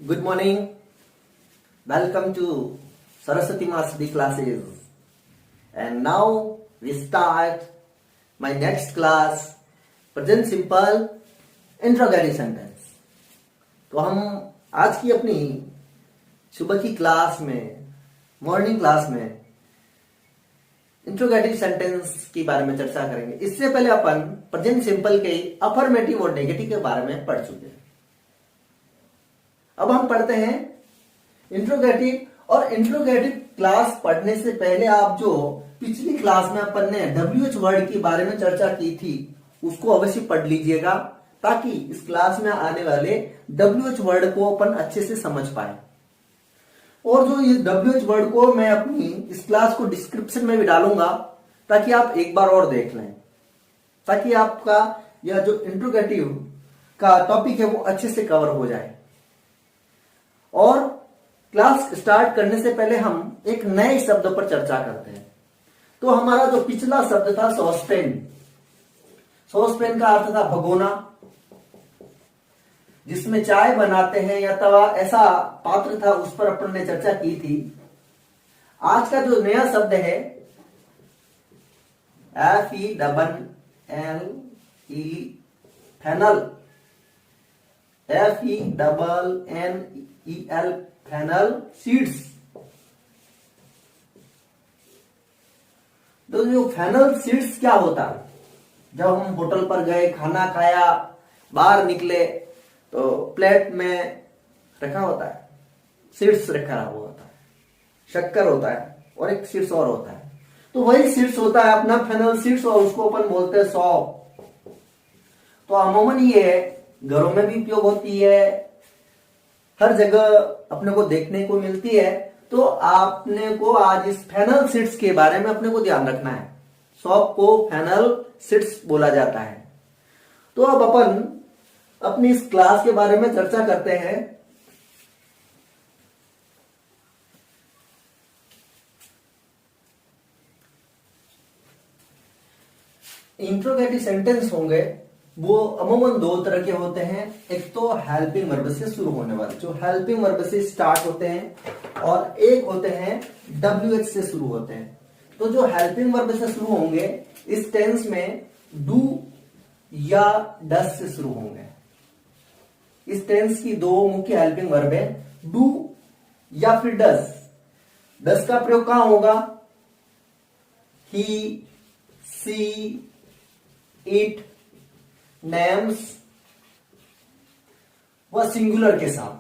Good morning. Welcome to Saraswati Master classes. And now we start my next class, present simple interrogative sentence. तो हम आज की अपनी सुबह की क्लास में, मॉर्निंग क्लास में इंट्रोगेटिव सेंटेंस के बारे में चर्चा करेंगे। इससे पहले अपन प्रेजेंट सिंपल के अफर्मेटिव और नेगेटिव के बारे में पढ़ चुके हैं। अब हम पढ़ते हैं इंट्रोगेटिव। और इंट्रोगेटिव क्लास पढ़ने से पहले आप जो पिछली क्लास में अपन ने WH वर्ड के बारे में चर्चा की थी उसको अवश्य पढ़ लीजिएगा, ताकि इस क्लास में आने वाले WH वर्ड को अपन अच्छे से समझ पाए। और जो ये WH वर्ड को मैं अपनी इस क्लास को डिस्क्रिप्शन में भी डालूंगा, ताकि आप एक बार और देख लें, ताकि आपका यह जो इंट्रोगेटिव का टॉपिक है वो अच्छे से कवर हो जाए। और क्लास स्टार्ट करने से पहले हम एक नए शब्द पर चर्चा करते हैं। तो हमारा जो पिछला शब्द था सॉसपेन, सॉसपेन का अर्थ था भगोना, जिसमें चाय बनाते हैं या तवा, ऐसा पात्र था, उस पर अपन ने चर्चा की थी। आज का जो नया शब्द है FENNEL, FENNEL, फेनल सीड्स। तो जो फेनल सीड्स क्या होता है, जब हम होटल पर गए, खाना खाया, बाहर निकले तो प्लेट में रखा होता है सीड्स, रखा हुआ होता है, शक्कर होता है और एक सीड्स और होता है। तो वही सीड्स होता है अपना फेनल सीड्स, और उसको अपन बोलते हैं सौंफ। तो अमूमन ये घरों में भी उपयोग होती है, हर जगह अपने को देखने को मिलती है। तो आपने को आज इस फेनल सीड्स के बारे में अपने को ध्यान रखना है। सौंफ को फेनल सीड्स बोला जाता है। तो अब अपन अपनी इस क्लास के बारे में चर्चा करते हैं। इंट्रोगेटिव सेंटेंस होंगे वो अमूमन दो तरह के होते हैं। एक तो हेल्पिंग वर्ब से शुरू होने वाले, जो हेल्पिंग वर्ब से स्टार्ट होते हैं, और एक होते हैं WH से शुरू होते हैं। तो जो हेल्पिंग वर्ब से शुरू होंगे इस टेंस में डू या डस से शुरू होंगे। इस टेंस की दो मुख्य हेल्पिंग वर्ब है, डू या फिर डस। डस का प्रयोग कहां होगा? ही, सी, इट, नेम्स व सिंगुलर के साथ।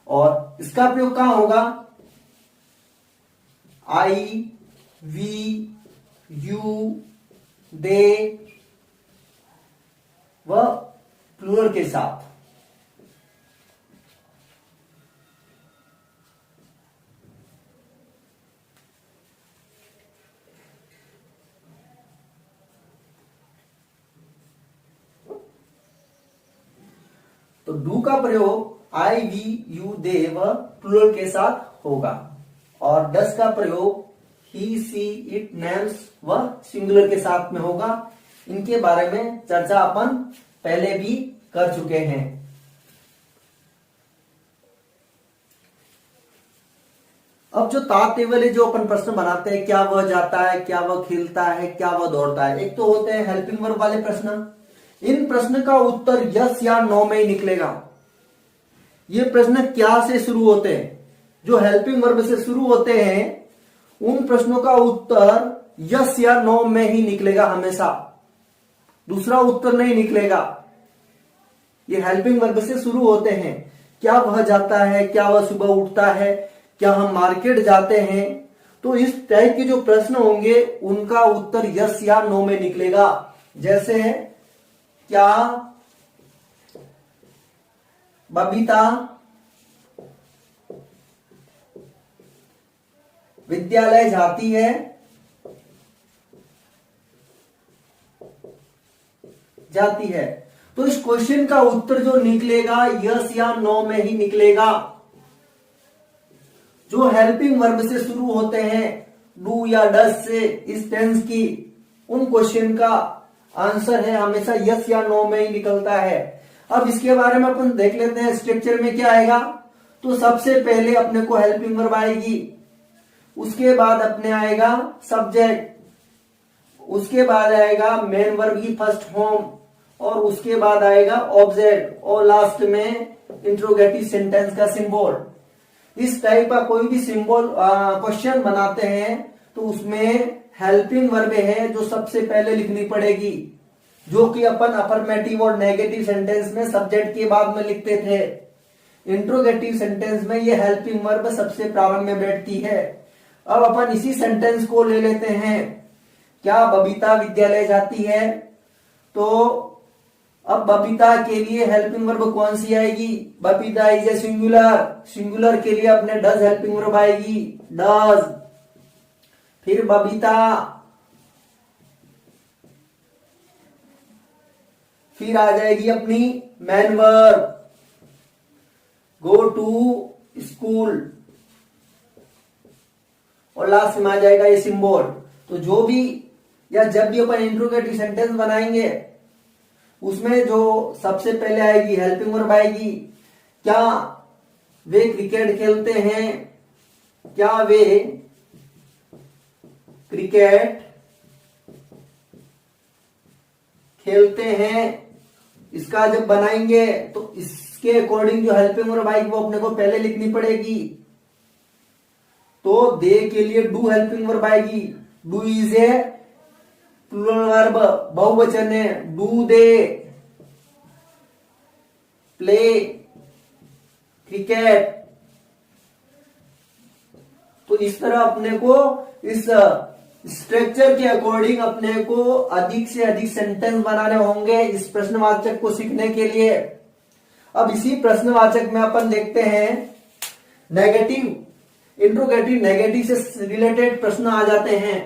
और इसका प्रयोग कहां होगा? आई, वी, यू, दे व प्लूरल के साथ। तो डू का प्रयोग आई, वी, यू, दे व प्लूरल के साथ होगा, और डस का प्रयोग ही, सी, इट, नेम्स व सिंगुलर के साथ में होगा। इनके बारे में चर्चा अपन पहले भी कर चुके हैं। अब जो ताक टेबल है, जो अपन प्रश्न बनाते हैं, क्या वह जाता है, क्या वह खेलता है, क्या वह दौड़ता है, एक तो होते हैं हेल्पिंग वर्ब वाले प्रश्न। इन प्रश्न का उत्तर यस या नो में ही निकलेगा। ये प्रश्न क्या से शुरू होते हैं? जो हेल्पिंग वर्ब से शुरू होते हैं उन प्रश्नों का उत्तर यस या नो में ही निकलेगा हमेशा, दूसरा उत्तर नहीं निकलेगा। ये हेल्पिंग वर्ब से शुरू होते हैं। क्या वह जाता है, क्या वह सुबह उठता है, क्या हम मार्केट जाते हैं। तो इस टाइप के जो प्रश्न होंगे उनका उत्तर यस या नो में निकलेगा। जैसे है, क्या बबीता विद्यालय जाती है? जाती है। तो इस क्वेश्चन का उत्तर जो निकलेगा यस या नो में ही निकलेगा। जो हेल्पिंग वर्ब से शुरू होते हैं, डू या डस से, इस टेंस की, उन क्वेश्चन का आंसर है हमेशा यस या नो में ही निकलता है। अब इसके बारे में अपन देख लेते हैं स्ट्रक्चर में क्या आएगा। तो सबसे पहले अपने को हेल्पिंग वर्ब आएगी, उसके बाद अपने आएगा सब्जेक्ट, उसके बाद आएगा मेन वर्ब की फर्स्ट फॉर्म, और उसके बाद आएगा ऑब्जेक्ट, और लास्ट में इंट्रोगेटिव सेंटेंस का सिंबल। इस टाइप का कोई भी सिंबल क्वेश्चन बनाते हैं तो उसमें हेल्पिंग वर्ब है जो सबसे पहले लिखनी पड़ेगी, जो कि अपन अफर्मेटिव और नेगेटिव सेंटेंस में सब्जेक्ट के बाद में लिखते थे। इंट्रोगेटिव सेंटेंस में ये हेल्पिंग वर्ब सबसे प्रारंभ में बैठती है। अब अपन इसी सेंटेंस को ले लेते हैं, क्या बबीता विद्यालय जाती है। तो अब बबीता के लिए हेल्पिंग वर्ब कौन सी आएगी, Babita is a singular, singular के लिए अपने डज हेल्पिंग वर्ब आएगी, डज। फिर बबीता, फिर आ जाएगी अपनी main verb, go to school, और लास्ट में आ जाएगा ये सिंबल। तो जो भी या जब भी अपन इंट्रोगेटिव सेंटेंस बनाएंगे उसमें जो सबसे पहले आएगी हेल्पिंग वर्ब आएगी। क्या वे क्रिकेट खेलते हैं, क्या वे क्रिकेट खेलते हैं, इसका जब बनाएंगे तो इसके अकॉर्डिंग जो हेल्पिंग वर्ब आएगी वो अपने को पहले लिखनी पड़ेगी। तो दे के लिए डू हेल्पिंग वर्ब आएगी, do is a plural verb, बहुवचन है, डू दे प्ले क्रिकेट। तो इस तरह अपने को इस स्ट्रक्चर के अकॉर्डिंग अपने को अधिक से अधिक सेंटेंस बनाने होंगे इस प्रश्नवाचक को सीखने के लिए। अब इसी प्रश्नवाचक में अपन देखते हैं नेगेटिव, इंट्रोगेटिव नेगेटिव से रिलेटेड प्रश्न आ जाते हैं।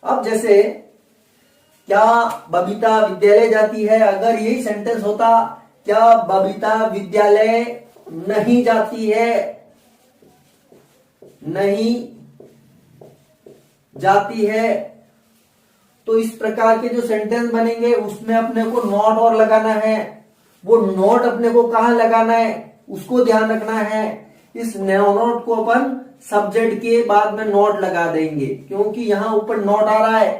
अब जैसे क्या बबीता विद्यालय जाती है, अगर यही सेंटेंस होता क्या बबीता विद्यालय नहीं जाती है, नहीं जाती है, तो इस प्रकार के जो सेंटेंस बनेंगे उसमें अपने को नॉट और लगाना है। वो नोट अपने को कहां लगाना है उसको ध्यान रखना है। इस नोट को अपन सब्जेक्ट के बाद में नोट लगा देंगे क्योंकि यहां ऊपर नोट आ रहा है।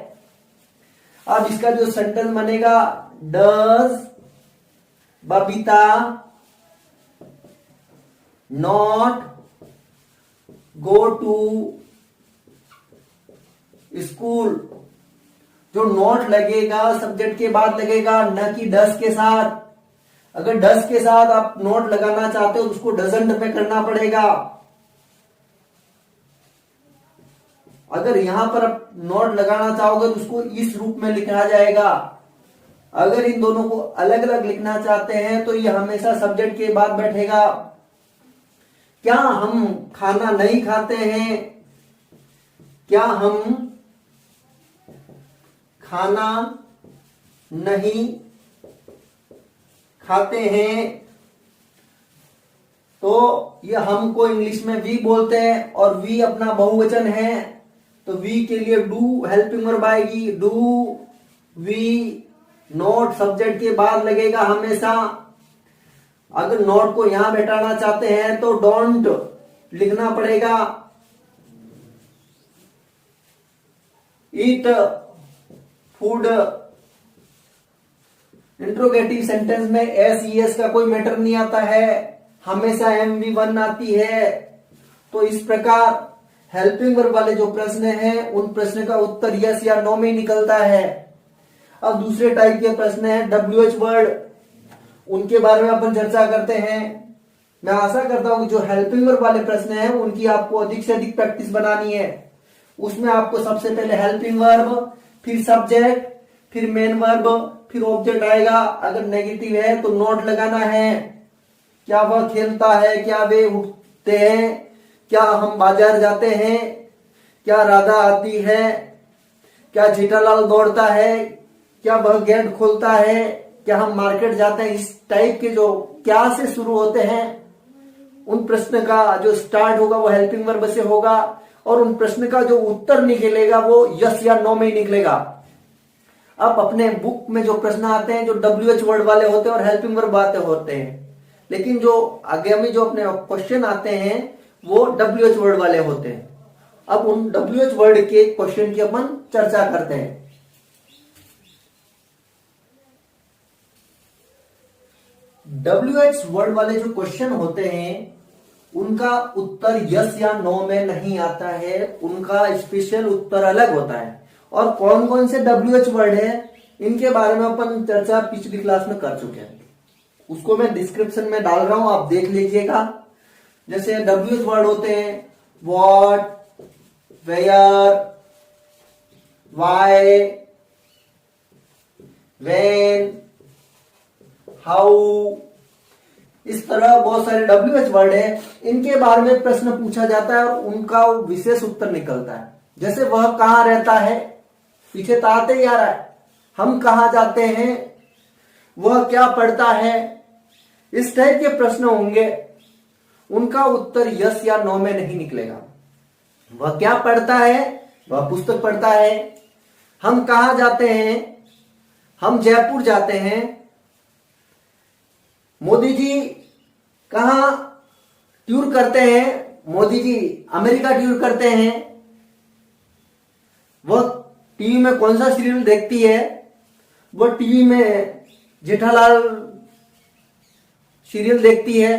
अब इसका जो सेंटेंस बनेगा, does Babita not go to school. जो नोट लगेगा सब्जेक्ट के बाद लगेगा, न कि डज के साथ। अगर डज के साथ आप नोट लगाना चाहते हो तो उसको डजंट में करना पड़ेगा। अगर यहां पर आप नोट लगाना चाहोगे तो उसको इस रूप में लिखा जाएगा। अगर इन दोनों को अलग अलग लिखना चाहते हैं तो ये हमेशा सब्जेक्ट के बाद बैठेगा। क्या हम खाना नहीं खाते हैं, क्या हम खाना नहीं खाते हैं, तो ये हमको इंग्लिश में वी बोलते हैं और वी अपना बहुवचन है। तो वी के लिए डू हेल्पिंग वर्ब आएगी, डू वी। नोट सब्जेक्ट के बाद लगेगा हमेशा। अगर नोट को यहां बैठाना चाहते हैं तो डोंट लिखना पड़ेगा। Eat food. इंट्रोगेटिव सेंटेंस में एस ई एस का कोई मैटर नहीं आता है, हमेशा MV1 आती है। तो इस प्रकार हेल्पिंग वर्ब वाले जो प्रश्न हैं उन प्रश्न का उत्तर यस या नो में निकलता है। अब दूसरे टाइप के प्रश्न हैं WH वर्ड, उनके बारे में अपन चर्चा करते हैं। मैं आशा करता हूं कि जो हेल्पिंग वर्ब वाले प्रश्न हैं उनकी आपको अधिक से अधिक प्रैक्टिस बनानी है। उसमें आपको सबसे पहले हेल्पिंग वर्ब, फिर सब्जेक्ट, फिर मेन वर्ब, फिर ऑब्जेक्ट आएगा। अगर नेगेटिव है तो नोट लगाना है। क्या वह खेलता है, क्या वे उठते हैं, क्या हम बाजार जाते हैं, क्या राधा आती है, क्या जेठालाल दौड़ता है, क्या वह गेट खोलता है, क्या हम मार्केट जाते हैं। इस टाइप के जो क्या से शुरू होते हैं उन प्रश्न का जो स्टार्ट होगा वो हेल्पिंग वर्ब से होगा और उन प्रश्न का जो उत्तर निकलेगा वो यस या नो में ही निकलेगा। अब अपने बुक में जो प्रश्न आते हैं जो WH वर्ड वाले होते हैं और हेल्पिंग वर्ब वाले होते हैं, लेकिन जो आगामी जो अपने क्वेश्चन आते हैं वो WH वर्ड वाले होते हैं। अब उन WH वर्ड के क्वेश्चन की अपन चर्चा करते हैं। WH वर्ड वाले जो क्वेश्चन होते हैं उनका उत्तर यस या नो में नहीं आता है, उनका स्पेशल उत्तर अलग होता है। और कौन कौन से WH वर्ड है इनके बारे में अपन चर्चा पिछली क्लास में कर चुके हैं, उसको मैं डिस्क्रिप्शन में डाल रहा हूं, आप देख लीजिएगा। जैसे WH वर्ड होते हैं what, where, why, when, how, इस तरह बहुत सारे WH वर्ड है। इनके बारे में प्रश्न पूछा जाता है और उनका विशेष उत्तर निकलता है। जैसे वह कहां रहता है, पीछे तो आते ही आ रहा है। हम कहां जाते हैं, वह क्या पढ़ता है, इस टाइप के प्रश्न होंगे। उनका उत्तर यस या नो में नहीं निकलेगा। वह क्या पढ़ता है, वह पुस्तक पढ़ता है। हम कहां जाते हैं, हम जयपुर जाते हैं। मोदी जी कहां टूर करते हैं, मोदी जी अमेरिका टूर करते हैं। वह टीवी में कौन सा सीरियल देखती है, वह टीवी में जेठालाल सीरियल देखती है।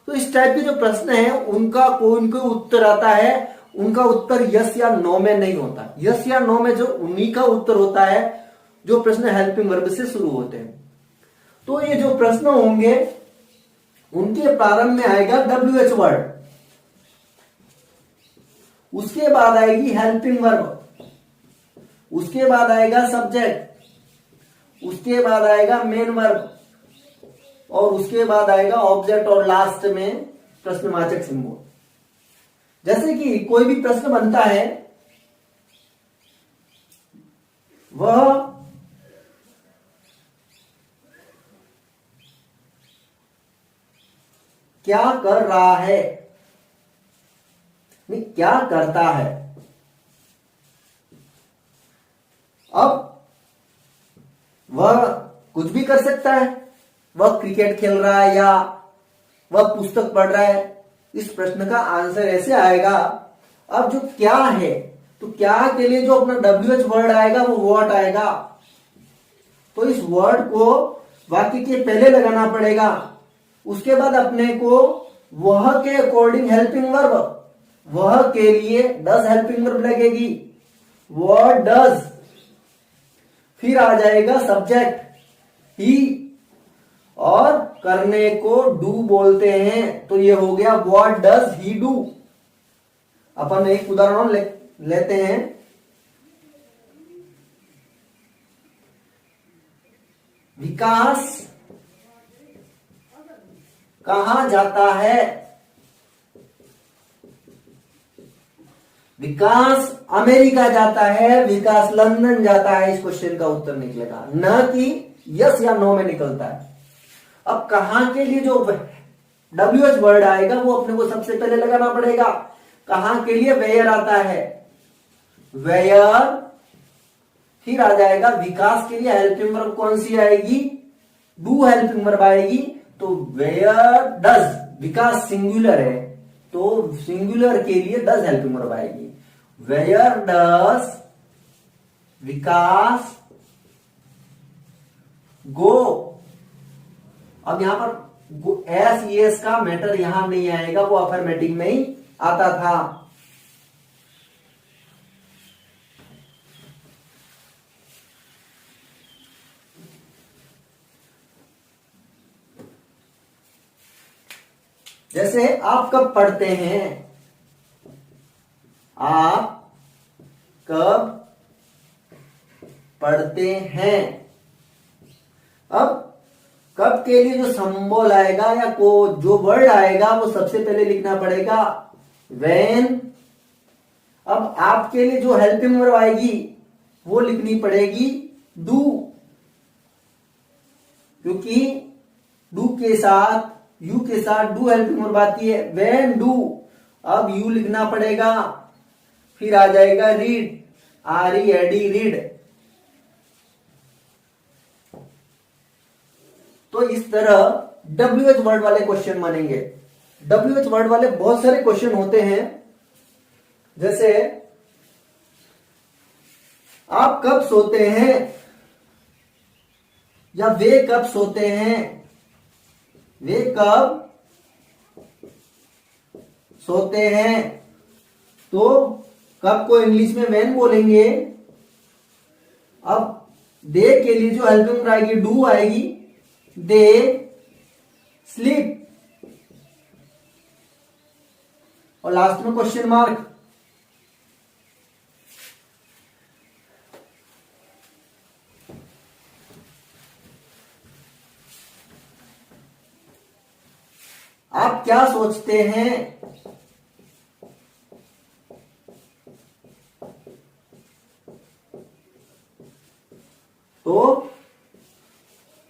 तो इस टाइप के जो प्रश्न है उनका उनको उत्तर आता है, उनका उत्तर यस या नो में नहीं होता। यस या नो में जो उन्हीं का उत्तर होता है जो प्रश्न हेल्पिंग वर्ब से शुरू होते हैं। तो ये जो प्रश्न होंगे उनके प्रारंभ में आएगा WH वर्ड, उसके बाद आएगी हेल्पिंग वर्ब, उसके बाद आएगा सब्जेक्ट, उसके बाद आएगा मेन वर्ब और उसके बाद आएगा ऑब्जेक्ट और लास्ट में प्रश्नवाचक सिंबल। जैसे कि कोई भी प्रश्न बनता है, वह क्या कर रहा है, नहीं क्या करता है। अब वह कुछ भी कर सकता है, वह क्रिकेट खेल रहा है या वह पुस्तक पढ़ रहा है। इस प्रश्न का आंसर ऐसे आएगा। अब जो क्या है, तो क्या के लिए जो अपना WH वर्ड आएगा वो व्हाट आएगा। तो इस वर्ड को वाक्य के पहले लगाना पड़ेगा। उसके बाद अपने को वह के अकॉर्डिंग हेल्पिंग वर्ब, वह के लिए डज हेल्पिंग वर्ब लगेगी, व्हाट डज। फिर आ जाएगा सब्जेक्ट ही, और करने को डू बोलते हैं। तो ये हो गया व्हाट डज ही डू। अपन एक उदाहरण लेते हैं। विकास कहां जाता है, विकास अमेरिका जाता है, विकास लंदन जाता है। इस क्वेश्चन का उत्तर निकलेगा, न कि यस या नो में निकलता है। अब कहां के लिए जो WH वर्ड आएगा वो अपने को सबसे पहले लगाना पड़ेगा। कहां के लिए वेयर आता है, वेयर। फिर आ जाएगा विकास के लिए हेल्पिंग वर्ब कौन सी आएगी, डू हेल्पिंग वर्ब आएगी। तो वेयर डज, विकास सिंगुलर है तो सिंगुलर के लिए डज हेल्पिंग वर्ब आएगी। वेयर डज विकास गो। अब यहां पर एस यस का मैटर यहां नहीं आएगा, वो अफर्मेटिव में ही आता था। जैसे आप कब पढ़ते हैं, आप कब पढ़ते हैं। अब कब के लिए जो सिंबल आएगा या को जो वर्ड आएगा वो सबसे पहले लिखना पड़ेगा व्हेन। अब आपके लिए जो हेल्पिंग वर्ब आएगी वो लिखनी पड़ेगी डू, क्योंकि डू के साथ यू के साथ डू हेल्पिंग वर्ब आती है, व्हेन डू। अब यू लिखना पड़ेगा। फिर आ जाएगा रीड, READ रीड। तो इस तरह WH वर्ड वाले क्वेश्चन बनेंगे। WH वर्ड वाले बहुत सारे क्वेश्चन होते हैं, जैसे आप कब सोते हैं या वे कब सोते हैं, वे कब सोते हैं। तो कब को इंग्लिश में व्हेन बोलेंगे। अब दे के लिए जो हेल्पिंग आएगी डू आएगी, दे स्लीप, और लास्ट में क्वेश्चन मार्क। आप क्या सोचते हैं, तो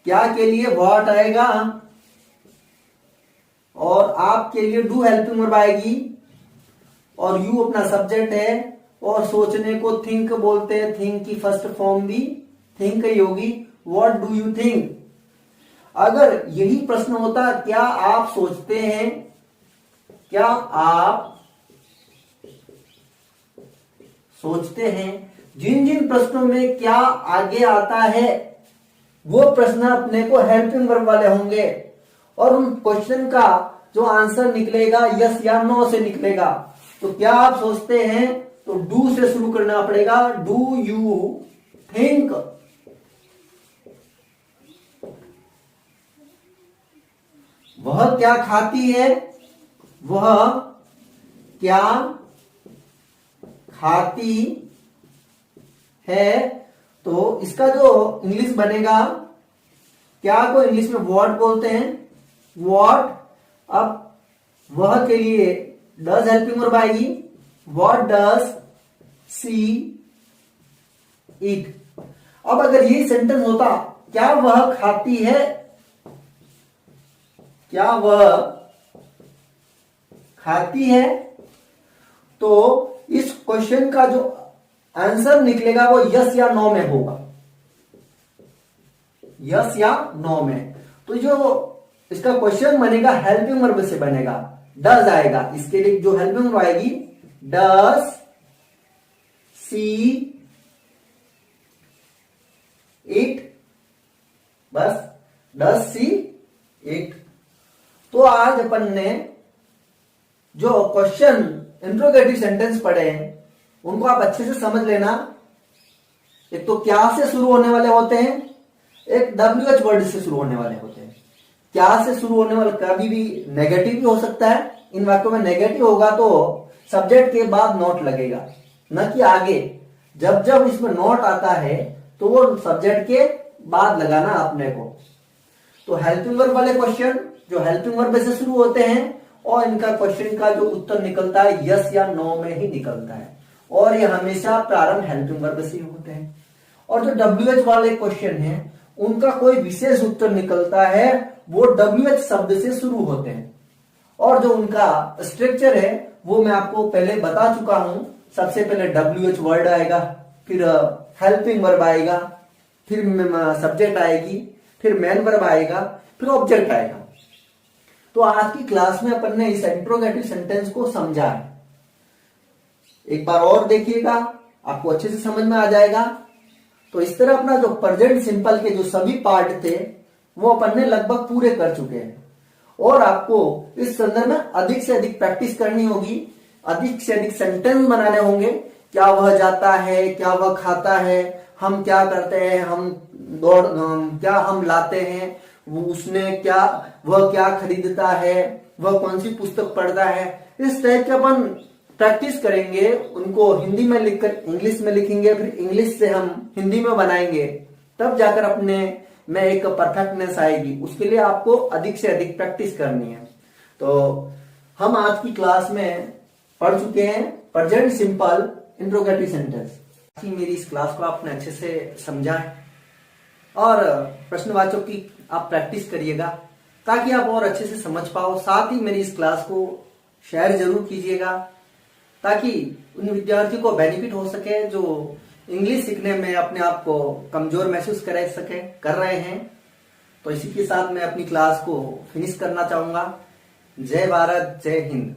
क्या के लिए व्हाट आएगा, और आप के लिए डू हेल्पिंग वर्ब आएगी, और यू अपना सब्जेक्ट है, और सोचने को थिंक बोलते हैं। थिंक की फर्स्ट फॉर्म भी थिंक ही होगी। What do you think. अगर यही प्रश्न होता क्या आप सोचते हैं, क्या आप सोचते हैं, जिन जिन प्रश्नों में क्या आगे आता है वो प्रश्न अपने को हेल्पिंग वर्ब वाले होंगे, और उन क्वेश्चन का जो आंसर निकलेगा यस या नो से निकलेगा। तो क्या आप सोचते हैं, तो डू से शुरू करना पड़ेगा। Do you think. वह क्या खाती है, वह क्या खाती है। तो इसका जो इंग्लिश बनेगा, क्या को इंग्लिश में व्हाट बोलते हैं, व्हाट। अब वह के लिए डज हेल्पिंग वर्ब आएगी, व्हाट डज सी इट। अब अगर यही सेंटेंस होता क्या वह खाती है, क्या वह खाती है, तो इस क्वेश्चन का जो आंसर निकलेगा वो यस या नो में होगा, यस या नो में। तो जो इसका क्वेश्चन बनेगा हेल्पिंग वर्ब से बनेगा, डज आएगा। इसके लिए जो हेल्पिंग वर्ब आएगी डज सी इट, बस डज सी इट। तो आज अपन ने जो क्वेश्चन इंट्रोगेटिव सेंटेंस पढ़े हैं उनको आप अच्छे से समझ लेना। एक तो क्या से शुरू होने वाले होते हैं, एक WH वर्ड से शुरू होने वाले होते हैं। क्या से शुरू होने वाला कभी भी नेगेटिव भी हो सकता है। इन वाक्यों में नेगेटिव होगा तो सब्जेक्ट के बाद नोट लगेगा, न कि आगे। जब जब इसमें नोट आता है तो वो सब्जेक्ट के बाद लगाना अपने को। तो हेल्पिंग वर्ब वाले क्वेश्चन जो हेल्पिंग वर्ब से शुरू होते हैं, और इनका क्वेश्चन का जो उत्तर निकलता है यस या नो में ही निकलता है, और ये हमेशा प्रारंभ हेल्पिंग वर्ब से ही होते हैं। और जो WH वाले क्वेश्चन हैं उनका कोई विशेष उत्तर निकलता है, वो WH शब्द से शुरू होते हैं। और जो उनका स्ट्रक्चर है वो मैं आपको पहले बता चुका हूं। सबसे पहले WH वर्ड आएगा, फिर हेल्पिंग वर्ब आएगा, फिर सब्जेक्ट आएगी, फिर मेन वर्ब आएगा, फिर ऑब्जेक्ट आएगा। तो आज की क्लास में अपन ने इस इंट्रोगेटिव सेंटेंस को समझा है। एक बार और देखिएगा, आपको अच्छे से समझ में आ जाएगा। तो इस तरह अपना जो प्रेजेंट सिंपल के जो सभी पार्ट थे वो अपन ने लगभग पूरे कर चुके हैं, और आपको इस संदर्भ में अधिक से अधिक प्रैक्टिस करनी होगी, अधिक से अधिक सेंटेंस बनाने होंगे। क्या वह जाता है, क्या वह खाता है, हम क्या करते हैं, हम दौड़ क्या हम लाते हैं, वो उसने क्या, वह क्या खरीदता है, वह कौन सी पुस्तक पढ़ता है। इस टाइप के अपन प्रैक्टिस करेंगे, उनको हिंदी में लिखकर इंग्लिश में लिखेंगे, फिर इंग्लिश से हम हिंदी में बनाएंगे, तब जाकर अपने में एक परफेक्टनेस आएगी। उसके लिए आपको अधिक से अधिक प्रैक्टिस करनी है। तो हम आज की क्लास में पढ़ चुके हैं प्रेजेंट सिंपल इंट्रोगेटिव सेंटेंस। मेरी इस क्लास को आपने अच्छे से समझा है, और प्रश्नवाचक की आप प्रैक्टिस करिएगा ताकि आप और अच्छे से समझ पाओ। साथ ही मेरी इस क्लास को शेयर जरूर कीजिएगा ताकि उन विद्यार्थियों को बेनिफिट हो सके जो इंग्लिश सीखने में अपने आप को कमजोर महसूस कर रहे हैं। तो इसी के साथ मैं अपनी क्लास को फिनिश करना चाहूंगा। जय भारत, जय हिंद।